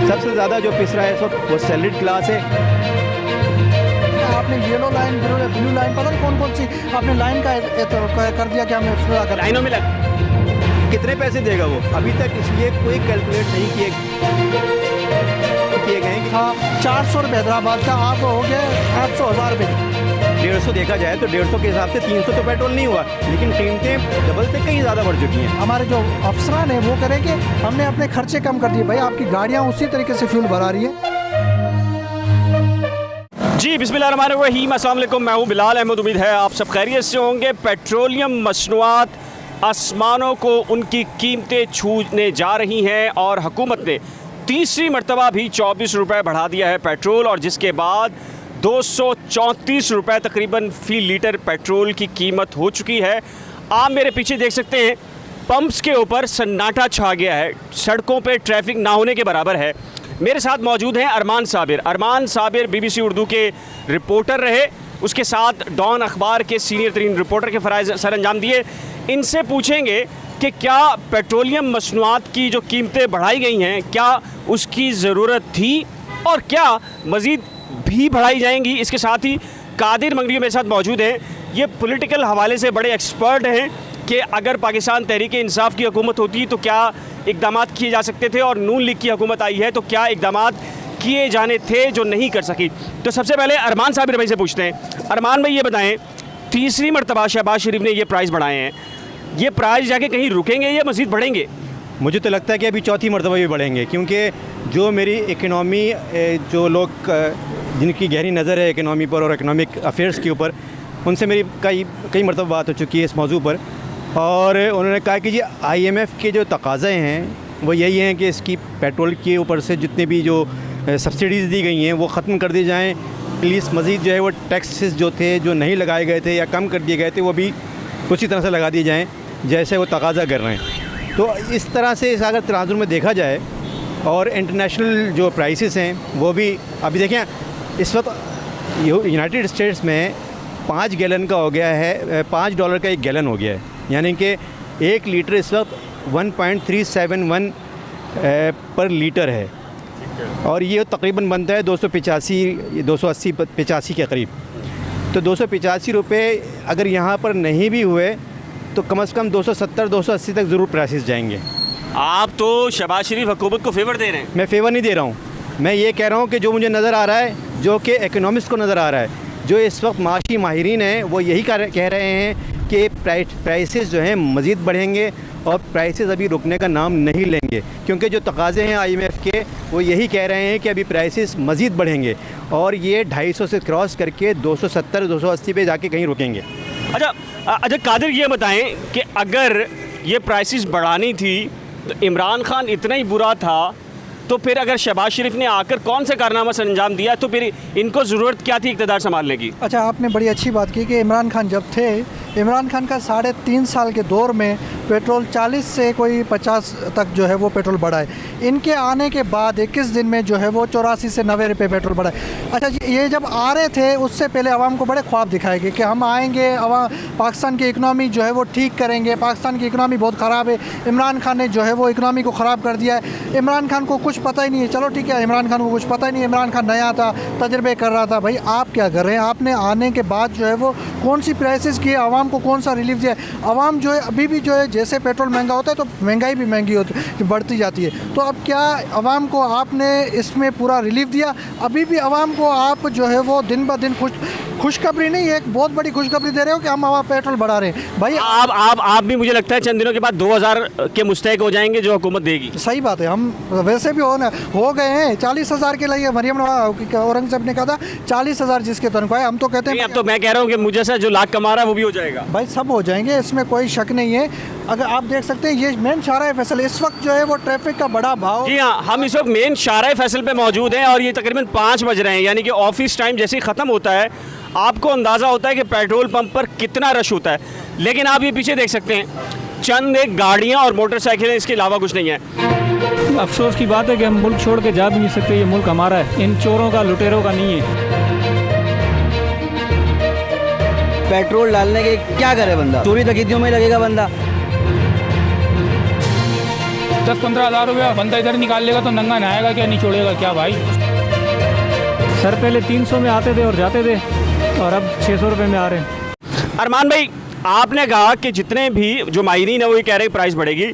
सबसे ज़्यादा जो पिस रहा है इस वक्त वो सैलरीड क्लास है। आपने येलो लाइन, ब्लू लाइन, पता नहीं कौन कौन सी आपने लाइन का कर दिया कि हमें पूरा कर लाइनों में कितने पैसे देगा वो, अभी तक इसलिए कोई कैलकुलेट नहीं किए गए हैं। हाँ, 400 रुपये हैदराबाद का, आप हो गए 800,000 रुपये। 150 देखा जाए तो 150 के हिसाब से 300 तो पेट्रोल नहीं हुआ, लेकिन कीमतें डबल से कहीं ज़्यादा बढ़ चुकी हैं। हमारे जो अफसरान हैं वो करेंगे, हमने अपने खर्चे कम कर दिए। भाई आपकी गाड़ियाँ उसी तरीके से फ्यूल भरा रही है। जी बिस्मिल्लाहिर्रहमानिर्रहीम, अस्सलाम वालेकुम। मैं हूँ बिलाल अहमद। उम्मीद है आप सब खैरियत से होंगे। पेट्रोलियम मसनूआत आसमानों को उनकी कीमतें छूने जा रही हैं और हुकूमत ने तीसरी मरतबा भी 24 रुपये बढ़ा दिया है पेट्रोल, और जिसके बाद 234 रुपये तकरीबन फ़ी लीटर पेट्रोल की कीमत हो चुकी है। आप मेरे पीछे देख सकते हैं, पंप्स के ऊपर सन्नाटा छा गया है, सड़कों पे ट्रैफिक ना होने के बराबर है। मेरे साथ मौजूद हैं अरमान साबिर। अरमान साबिर BBC उर्दू के रिपोर्टर रहे, उसके साथ डॉन अखबार के सीनियर तरीन रिपोर्टर के फ़राइज़ सर अंजाम दिए। इनसे पूछेंगे कि क्या पेट्रोलियम मसनूआत की जो कीमतें बढ़ाई गई हैं, क्या उसकी ज़रूरत थी और क्या मज़ीद भी बढ़ाई जाएंगी। इसके साथ ही कादिर मंगली मेरे साथ मौजूद हैं, ये पॉलिटिकल हवाले से बड़े एक्सपर्ट हैं कि अगर पाकिस्तान तहरीक इंसाफ की हुकूमत होती तो क्या इक़दाम किए जा सकते थे, और नून लीग की हुकूमत आई है तो क्या इक़दाम किए जाने थे जो नहीं कर सकी। तो सबसे पहले अरमान साबिर भाई से पूछते हैं। अरमान भाई ये बताएं, तीसरी मरतबा शहबाज शरीफ ने ये प्राइस बढ़ाए हैं, ये प्राइस जाके कहीं रुकेंगे या मज़ीद बढ़ेंगे? मुझे तो लगता है कि अभी चौथी मरतबा भी बढ़ेंगे, क्योंकि जो मेरी इकनॉमी, जो लोग जिनकी गहरी नज़र है इकनॉमी पर और इकनॉमिक अफेयर्स के ऊपर, उनसे मेरी कई मरतबा बात हो चुकी है इस मौजू पर, और उन्होंने कहा कि जी IMF के जो तकाज़े हैं वो यही हैं कि इसकी पेट्रोल के ऊपर से जितने भी जो सब्सिडीज़ दी गई हैं वो ख़त्म कर दी जाएँ। प्लीज़ मज़ीद जो है वो टैक्सेस जो थे, जो नहीं लगाए गए थे या कम कर दिए गए थे, वो भी उसी तरह से लगा दिए जाएँ जैसे वो तकाज़ा कर रहे हैं। तो इस तरह से इस अगर तनाजुर में देखा जाए, और इंटरनेशनल जो प्राइसेस हैं वो भी अभी देखें, इस वक्त यूनाइटेड स्टेट्स में 5 गैलन का हो गया है, $5 का 1 गैलन हो गया है, यानी कि 1 लीटर इस वक्त 1.371 पर लीटर है, और ये तकरीबन बनता है 280-85 के करीब। तो 285 रुपये अगर यहाँ पर नहीं भी हुए तो कम से कम 270-280 तक ज़रूर प्राइसेस जाएंगे। आप तो शहबाज शरीफ हुकूमत को फेवर दे रहे हैं। मैं फेवर नहीं दे रहा हूँ, मैं ये कह रहा हूँ कि जो मुझे नज़र आ रहा है, जो कि इकोनॉमिस्ट को नज़र आ रहा है, जो इस वक्त माशी माहिरीन हैं, वो यही कह रहे हैं कि प्राइसेस जो हैं मज़ीद बढ़ेंगे और प्राइसेस अभी रुकने का नाम नहीं लेंगे, क्योंकि जो तकाज़े हैं IMF के वो यही कह रहे हैं कि अभी प्राइसेस मज़ीद बढ़ेंगे और ये 250 से क्रॉस करके 270-280 पे जाके कहीं रुकेंगे। अच्छा कादिर, ये बताएं कि अगर ये प्राइसेस बढ़ानी थी तो इमरान खान इतना ही बुरा था, तो फिर अगर शहबाज शरीफ ने आकर कौन से कारनामा से अंजाम दिया, तो फिर इनको ज़रूरत क्या थी इक़्तिदार संभालने की? अच्छा, आपने बड़ी अच्छी बात की कि इमरान खान जब थे, इमरान खान का 3.5 साल के दौर में पेट्रोल 40 से कोई 50 तक जो है वो पेट्रोल बढ़ा है। इनके आने के बाद 21 दिन में जो है वो 84 से 90 रुपये पेट्रोल बढ़ा है। अच्छा जी, ये जब आ रहे थे उससे पहले आवाम को बड़े ख्वाब दिखाए गए कि हम आएंगे, पाकिस्तान की इकनॉमी जो है वो ठीक करेंगे, पाकिस्तान की इकनॉमी बहुत ख़राब है, इमरान खान ने जो है वो इकनॉमी को ख़राब कर दिया है, इमरान खान को कुछ पता ही नहीं है। चलो ठीक है, इमरान खान को कुछ पता ही नहीं है, इमरान खान नया था, तजर्बे कर रहा था। भाई आप क्या कर रहे हैं? आपने आने के बाद जो है वो कौन सी प्राइसेस की, आवाम को कौन सा रिलीफ दिया? आवाम जो है अभी भी जो है, जैसे पेट्रोल महंगा होता है तो महंगाई भी महंगी होती बढ़ती जाती है, तो अब क्या आवाम को आपने इसमें पूरा रिलीफ दिया? अभी भी आवाम को आप जो है वो दिन ब दिन खुशखबरी नहीं, एक बहुत बड़ी खुशखबरी दे रहे हो कि हम हवा पेट्रोल बढ़ा रहे हैं। भाई आप भी मुझे लगता है चंद दिनों के बाद 2000 के मुस्तहक हो जाएंगे जो हुकूमत देगी। सही बात है, हम वैसे भी हो गए हैं। 40,000 के लिए मरियम औरंगजेब ने कहा था 40,000 जिसके तनख्वाह, हम तो कहते हैं। अब तो मैं कह रहा हूँ कि मुझे से जो लाख कमा रहा है वो भी हो जाएगा। भाई सब हो जाएंगे, इसमें कोई शक नहीं है। अगर आप देख सकते हैं ये मेन शाहराह फैसल इस वक्त जो है वो ट्रैफिक का बड़ा भाव। जी हाँ, हम इस वक्त मेन शाहराह फैसल पे मौजूद हैं और ये तकरीबन 5 बज रहे हैं, यानी कि ऑफिस टाइम जैसे ही ख़त्म होता है आपको अंदाज़ा होता है कि पेट्रोल पंप पर कितना रश होता है। लेकिन आप ये पीछे देख सकते हैं, चंद एक गाड़ियाँ और मोटरसाइकिलें, इसके अलावा कुछ नहीं है। अफसोस की बात है कि हम मुल्क छोड़ के जा भी नहीं सकते, ये मुल्क हमारा है, इन चोरों का, लुटेरों का नहीं है। पेट्रोल डालने के क्या करे बंदा, चोरी डकैतियों में लगेगा बंदा। 10-15 हज़ार रुपया बंदा इधर निकाल लेगा तो नंगा नहाएगा क्या, नहीं छोड़ेगा क्या भाई। सर पहले 300 में आते थे और जाते थे और अब 600 रुपये में आ रहे हैं। अरमान भाई, आपने कहा कि जितने भी जो माहिरीन है वो ये कह रहे हैं प्राइस बढ़ेगी।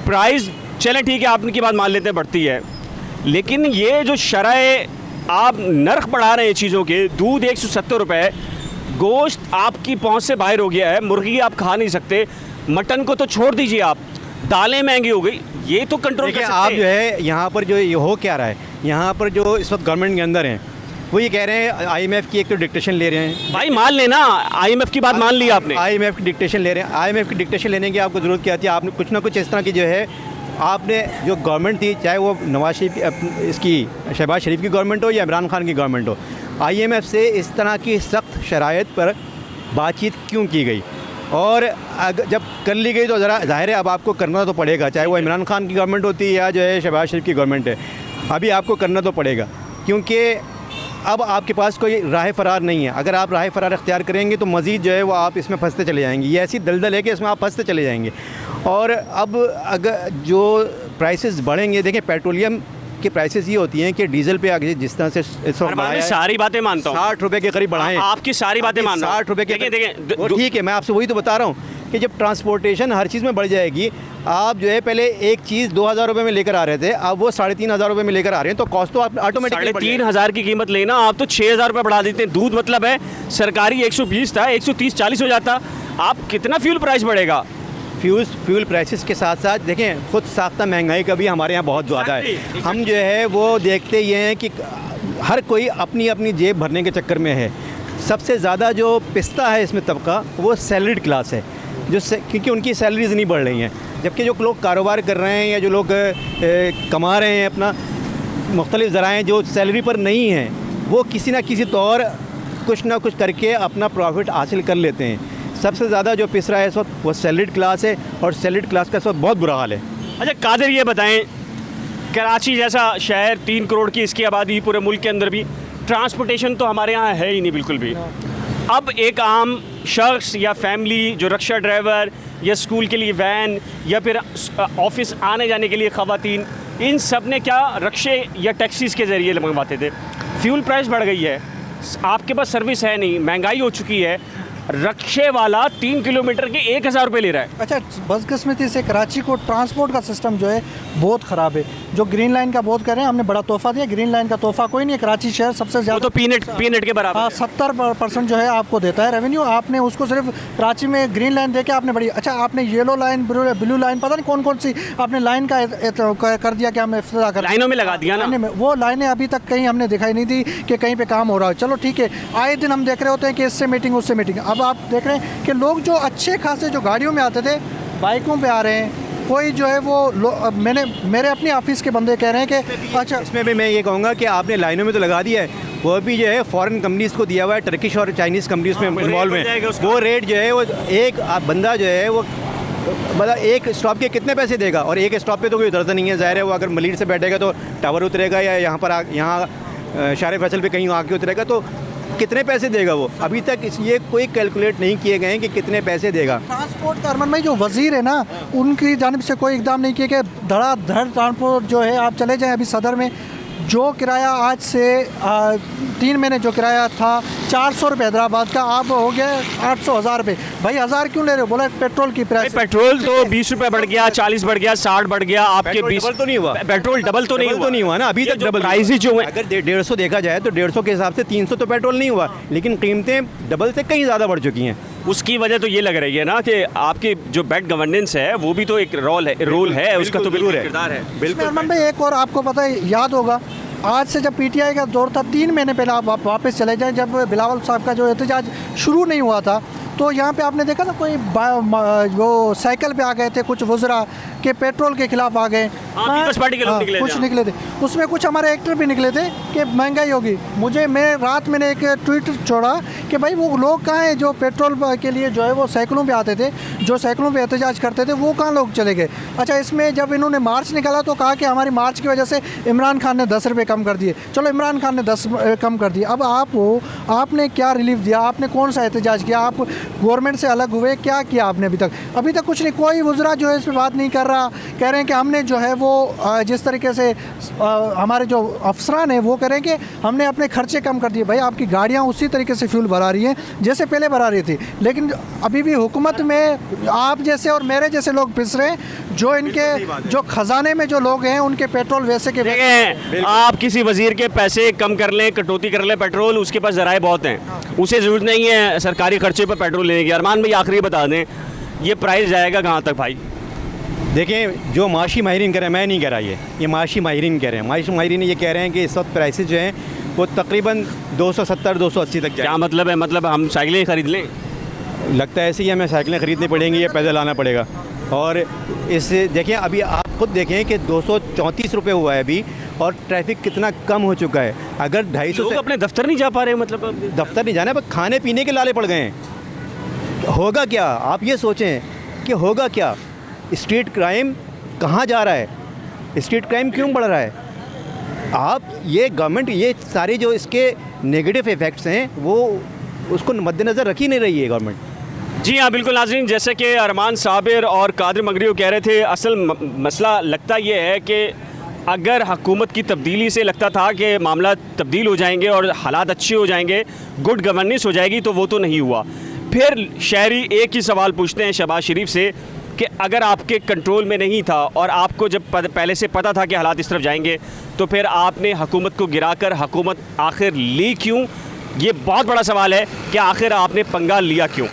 प्राइस चलें ठीक है, आपकी बात मान लेते हैं बढ़ती है, लेकिन ये जो शरह आप नर्ख बढ़ा रहे हैं चीज़ों के, दूध 170 रुपये, गोश्त आपकी पहुंच से बाहर हो गया है, मुर्गी आप खा नहीं सकते, मटन को तो छोड़ दीजिए आप, दालें महंगी हो गई, ये तो कंट्रोल कर देखिए सकते आप हैं। जो है यहाँ पर जो ये हो क्या रहा है, यहाँ पर जो इस वक्त गवर्नमेंट के अंदर हैं वो ये कह रहे हैं IMF की एक तो डिक्टेशन ले रहे हैं। भाई मान लेना, IMF की बात मान ली आपने। IMF की डिक्टेशन ले रहे हैं। IMF की डिक्टेशन लेने की आपको ज़रूरत क्या थी? आपने कुछ ना कुछ इस तरह की जो है, आपने जो गवर्नमेंट थी, चाहे वो नवाज शरीफ इसकी शहबाज शरीफ की गवर्नमेंट हो या इमरान खान की गवर्नमेंट हो, IMF से इस तरह की सख्त शराइत पर बातचीत क्यों की गई? और जब कर ली गई तो ज़रा ज़ाहिर है अब आपको करना तो पड़ेगा, चाहे वो इमरान खान की गवर्नमेंट होती है या जो है शहबाज शरीफ की गवर्नमेंट है, अभी आपको करना तो पड़ेगा, क्योंकि अब आपके पास कोई राह फ़रार नहीं है। अगर आप राह फ़रार अख्तियार करेंगे तो मज़ीद जो है वो आप इसमें फंसते चले जाएंगे। ये ऐसी दलदल है कि इसमें आप फंसते चले जाएंगे। और अब अगर जो प्राइसेस बढ़ेंगे, देखें पेट्रोलियम की प्राइसेस ये होती हैं कि डीजल पे आगे जिस तरह से इस वक्त मैं सारी बातें मानता हूँ, 60 रुपये के करीब बढ़ाएं। आपकी सारी बातें मान रहा हूं। 60 रुपये के देखिए वो ठीक है, मैं आपसे वही तो बता रहा हूँ कि जब ट्रांसपोर्टेशन हर चीज़ में बढ़ जाएगी, आप जो है पहले एक चीज़ 2000 रुपये में लेकर आ रहे थे, अब वो 3500 रुपये में लेकर आ रहे हैं, तो कॉस्ट तो आप ऑटोमेटिकली 3500 की कीमत लेना, आप तो 6000 रुपये बढ़ा देते हैं। दूध मतलब है सरकारी 120 था, 130-40 हो जाता, आप कितना फ्यूल प्राइस बढ़ेगा? फ्यूल प्राइसेस के साथ साथ देखें खुद साख्ता महंगाई का भी हमारे यहाँ बहुत ज़्यादा है। हम जो है वो देखते ये हैं कि हर कोई अपनी अपनी जेब भरने के चक्कर में है। सबसे ज़्यादा जो पिसता है इसमें तबका वो सैलरीड क्लास है, क्योंकि उनकी सैलरीज नहीं बढ़ रही हैं, जबकि जो लोग कारोबार कर रहे हैं या जो लोग कमा रहे हैं अपना मुख्तलिफ ज़राएँ जो सैलरी पर नहीं हैं, वो किसी न किसी तौर कुछ ना कुछ करके अपना प्रॉफिट हासिल कर लेते हैं। सबसे ज़्यादा जो पिस रहा है इस वक्त वो सैलरीड क्लास है, और सैलरीड क्लास का इस वक्त बहुत बुरा हाल है। अच्छा कादिर, ये बताएं, कराची जैसा शहर 3 करोड़ की इसकी आबादी, पूरे मुल्क के अंदर भी ट्रांसपोर्टेशन तो हमारे यहाँ है ही नहीं बिल्कुल भी। अब एक आम शख्स या फैमिली जो रिक्शा ड्राइवर या स्कूल के लिए वैन या फिर ऑफिस आने जाने के लिए ख़वातीन, इन सब ने क्या रिक्शे या टैक्सीज़ के ज़रिए मंगवाते थे। फ्यूल प्राइस बढ़ गई है, आपके पास सर्विस है नहीं, महंगाई हो चुकी है, रक्शे वाला 3 किलोमीटर के 1000 रुपये ले रहा है। अच्छा, बदकिस्मती से कराची को ट्रांसपोर्ट का सिस्टम जो है बहुत ख़राब है। जो ग्रीन लाइन का बहुत कर रहे हैं, हमने बड़ा तोहफा दिया, ग्रीन लाइन का तोहफा कोई नहीं है। कराची शहर सबसे ज़्यादा तो पीनट के बराबर। हाँ, 70% जो है आपको देता है रेवेन्यू। आपने उसको सिर्फ कराची में ग्रीन लाइन देके आपने बड़ी अच्छा, आपने येलो लाइन, ब्लू लाइन, पता नहीं कौन कौन सी आपने लाइन का कर दिया कि हमें इफ्तिताह कर लाइनों में लगा दिया ना। वो लाइनें अभी तक कहीं हमने दिखाई नहीं दी कि कहीं पे काम हो रहा है। चलो ठीक है, आए दिन हम देख रहे होते हैं कि इससे मीटिंग उससे मीटिंग। अब आप देख रहे हैं कि लोग जो अच्छे खासे जो गाड़ियों में आते थे बाइकों पे आ रहे हैं। कोई जो है वो मेरे अपने ऑफिस के बंदे कह रहे हैं कि अच्छा, इसमें भी मैं ये कहूँगा कि आपने लाइनों में तो लगा दिया है, वो भी जो है फॉरेन कंपनीज़ को दिया हुआ है, टर्किश और चाइनीज़ कंपनीज़ में इन्वॉल्व हैं। वो रेट जो है वो एक बंदा जो है वो मतलब एक स्टॉप के कितने पैसे देगा, और एक स्टॉप पे तो कोई उतरता नहीं है। ज़ाहिर है वो अगर मलीर से बैठेगा तो टावर उतरेगा, या यहाँ पर यहाँ शारे फैसल पे कहीं आके उतरेगा, तो कितने पैसे देगा वो? अभी तक ये कोई कैलकुलेट नहीं किए गए हैं कि कितने पैसे देगा। ट्रांसपोर्ट का अरमान भाई जो वजीर है ना, उनकी जानिब से कोई इकदाम नहीं किया कि धड़ाधड़ ट्रांसपोर्ट जो है। आप चले जाएं अभी सदर में, जो किराया आज से 3 महीने जो किराया था 400 रुपये हैदराबाद का, अब हो गया 800-1000 रुपये। भाई 1000 क्यों ले रहे हो? बोला पेट्रोल की प्राइस, पेट्रोल तो 20 रुपये बढ़ गया, 40 बढ़ गया, 60 बढ़ गया, आपके 20 डबल तो नहीं हुआ। पेट्रोल डबल तो नहीं हुआ ना अभी तक। डबल प्राइस ही जो है, अगर 150 देखा जाए तो 150 के हिसाब से 300 तो पेट्रोल नहीं हुआ, लेकिन कीमतें डबल से कहीं ज़्यादा बढ़ चुकी हैं। उसकी वजह तो ये लग रही है ना कि आपकी जो बैड गवर्नेंस है वो भी तो एक रोल है उसका तो बिल्कुल किरदार है। बिल्कुल अरमान भाई, एक और आपको पता है, याद होगा आज से जब पीटीआई का दौर था 3 महीने पहले, आप वापस चले जाएं, जब बिलावल साहब का जो एहतजाज शुरू नहीं हुआ था, तो यहाँ पे आपने देखा ना कोई वो साइकिल पे आ गए थे कुछ वज़रा के पेट्रोल के खिलाफ आ गए। पीपल्स पार्टी के लोग निकले कुछ निकले थे, उसमें कुछ हमारे एक्टर भी निकले थे कि महंगाई होगी। मैं रात मैंने एक ट्वीट छोड़ा कि भाई वो लोग कहाँ हैं जो पेट्रोल के लिए जो है वो साइकिलों पे आते थे, जो साइकिलों पे एहतजाज करते थे, वो कहाँ लोग चले गए। अच्छा, इसमें जब इन्होंने मार्च निकाला तो कहा कि हमारी मार्च की वजह से इमरान खान ने 10 रुपये कम कर दिए। चलो इमरान खान ने 10 कम कर दिए, अब आपने क्या रिलीफ दिया? आपने कौन सा एहतजाज किया? आप गवर्नमेंट से अलग हुए, क्या किया आपने? अभी तक कुछ नहीं। कोई वज़रा जो है इस पर बात नहीं कर रहा दूसरा कह रहे हैं कि हमने जो है वो जिस तरीके से हमारे जो अफसरान हैं वो कह रहे हैं कि हमने अपने खर्चे कम कर दिए। भाई आपकी गाड़ियाँ उसी तरीके से फ्यूल भरा रही हैं जैसे पहले भरा रही थी, लेकिन अभी भी हुकूमत में आप जैसे और मेरे जैसे लोग पिस रहे हैं। जो इनके जो खजाने में जो लोग हैं उनके पेट्रोल वैसे के वैसे। आप किसी वजीर के पैसे कम कर लें, कटौती कर लें पेट्रोल, उसके पास ज़राए बहुत हैं, उसे ज़रूरत नहीं है सरकारी खर्चे पर पेट्रोल लेने की। अरमान भाई आखिरी बता दें, ये प्राइस जाएगा कहाँ तक भाई? देखें, जो माशी माहिरीन कह रहे हैं, मैं नहीं कह रहा, ये माशी माहिरीन कह रहे हैं। माशी माहिरीन ये कह रहे हैं कि इस वक्त प्राइसेस जो हैं वो तकरीबन 270-280 तक जाए। क्या मतलब है? मतलब हम साइकिलें खरीद लें? लगता है ऐसे ही हमें साइकिलें ख़रीदनी पड़ेंगी या पैदल आना पड़ेगा। और इससे देखें, अभी आप खुद देखें कि 234 रुपये हुआ है अभी, और ट्रैफिक कितना कम हो चुका है। अगर 250 लोग से अपने दफ्तर नहीं जा पा रहे, मतलब दफ्तर नहीं जाना, पर खाने पीने के लाले पड़ गए हैं। होगा क्या? आप ये सोचें कि होगा क्या? स्ट्रीट क्राइम कहाँ जा रहा है? स्ट्रीट क्राइम क्यों बढ़ रहा है? आप ये गवर्नमेंट ये सारे जो इसके नेगेटिव इफ़ेक्ट्स हैं वो उसको मद्देनज़र रख ही नहीं रही है गवर्नमेंट। जी हाँ, बिल्कुल नाज़रीन, जैसे कि अरमान साबिर और कादिर मगरी कह रहे थे, असल मसला लगता ये है कि अगर हुकूमत की तब्दीली से लगता था कि मामला तब्दील हो जाएंगे और हालात अच्छे हो जाएंगे, गुड गवर्नेंस हो जाएगी, तो वो तो नहीं हुआ। फिर शहरी एक ही सवाल पूछते हैं शहबाज शरीफ से कि अगर आपके कंट्रोल में नहीं था और आपको जब पहले से पता था कि हालात इस तरफ जाएंगे, तो फिर आपने हुकूमत को गिराकर हुकूमत आखिर ली क्यों? ये बहुत बड़ा सवाल है कि आखिर आपने पंगा लिया क्यों?